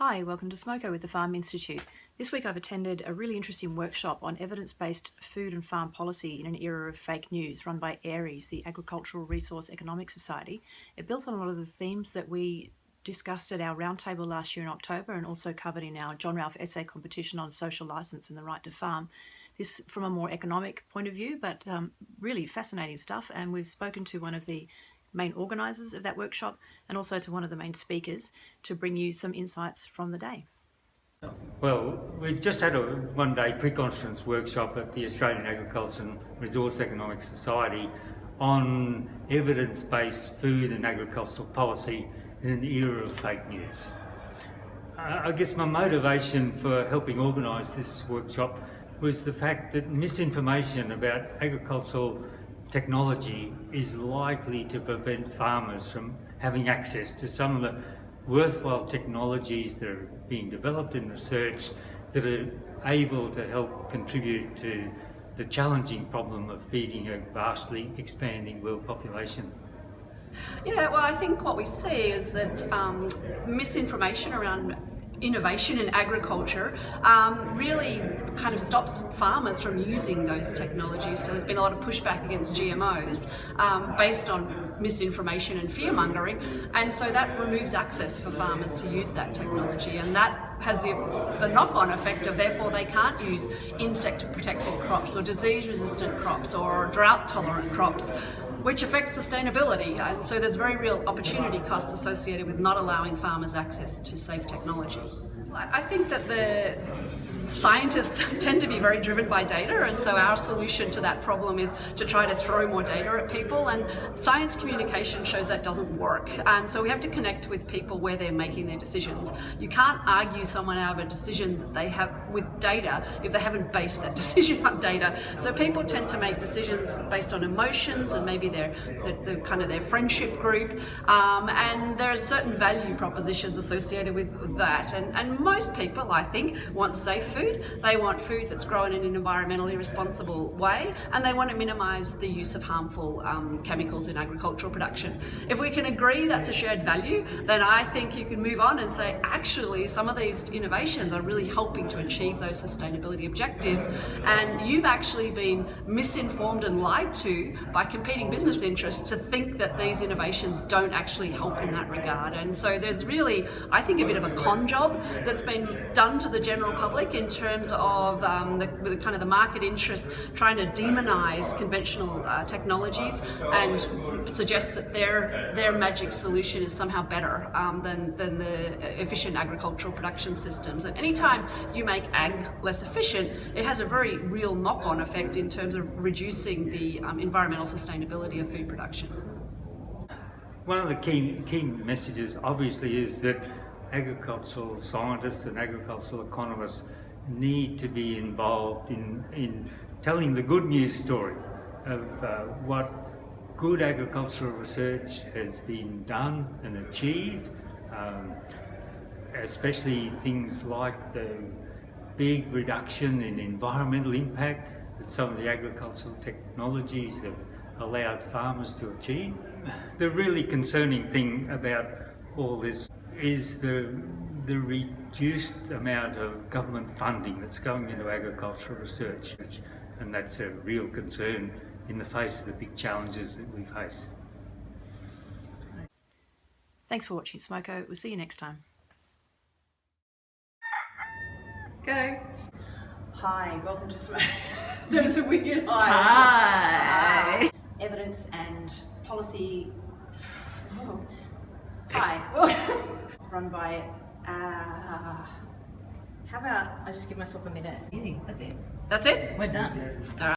Hi, welcome to Smoko with the Farm Institute. This week I've attended a really interesting workshop on evidence-based food and farm policy in an era of fake news run by AARES, the Agricultural Resource Economic Society. It built on a lot of the themes that we discussed at our roundtable last year in October and also covered in our John Ralph essay competition on social licence and the right to farm. This from a more economic point of view, but really fascinating stuff, and we've spoken to one of the main organisers of that workshop and also to one of the main speakers to bring you some insights from the day. Well, we've just had a one-day pre-conference workshop at the Australian Agriculture and Resource Economic Society on evidence-based food and agricultural policy in an era of fake news. I guess my motivation for helping organise this workshop was the fact that misinformation about agricultural technology is likely to prevent farmers from having access to some of the worthwhile technologies that are being developed in research that are able to help contribute to the challenging problem of feeding a vastly expanding world population. Yeah, well, I think what we see is that misinformation around innovation in agriculture really kind of stops farmers from using those technologies. So there's been a lot of pushback against GMOs based on misinformation and fear-mongering, and so that removes access for farmers to use that technology, and that has the knock-on effect of therefore they can't use insect-protected crops or disease-resistant crops or drought-tolerant crops, which affects sustainability. And so there's very real opportunity costs associated with not allowing farmers access to safe technology. I think that the scientists tend to be very driven by data, and so our solution to that problem is to try to throw more data at people, and science communication shows that doesn't work, and so we have to connect with people where they're making their decisions. You can't argue someone out of a decision that they have with data if they haven't based that decision on data. So people tend to make decisions based on emotions and maybe their kind of their friendship group, and there's certain value propositions associated with that, and most people, I think, want safe food. They want food that's grown in an environmentally responsible way, and they want to minimise the use of harmful chemicals in agricultural production. If we can agree that's a shared value, then I think you can move on and say, actually, some of these innovations are really helping to achieve those sustainability objectives, and you've actually been misinformed and lied to by competing business interests to think that these innovations don't actually help in that regard. And so there's really, I think, a bit of a con job that's been done to the general public in terms of the kind of the market interests trying to demonise conventional technologies and suggest that their magic solution is somehow better than the efficient agricultural production systems. And anytime you make ag less efficient, it has a very real knock-on effect in terms of reducing the environmental sustainability of food production. One of the key messages obviously is that agricultural scientists and agricultural economists need to be involved in telling the good news story of what good agricultural research has been done and achieved, especially things like the big reduction in environmental impact that some of the agricultural technologies have allowed farmers to achieve. The really concerning thing about all this is the reduced amount of government funding that's going into agricultural research, and that's a real concern in the face of the big challenges that we face. Thanks for watching Smoko. We'll see you next time. Go. Hi, welcome to Smoko. There's a weird Hi. Evidence and policy. Hi. Run by. How about I just give myself a minute? Easy, that's it. That's it? We're done. All right.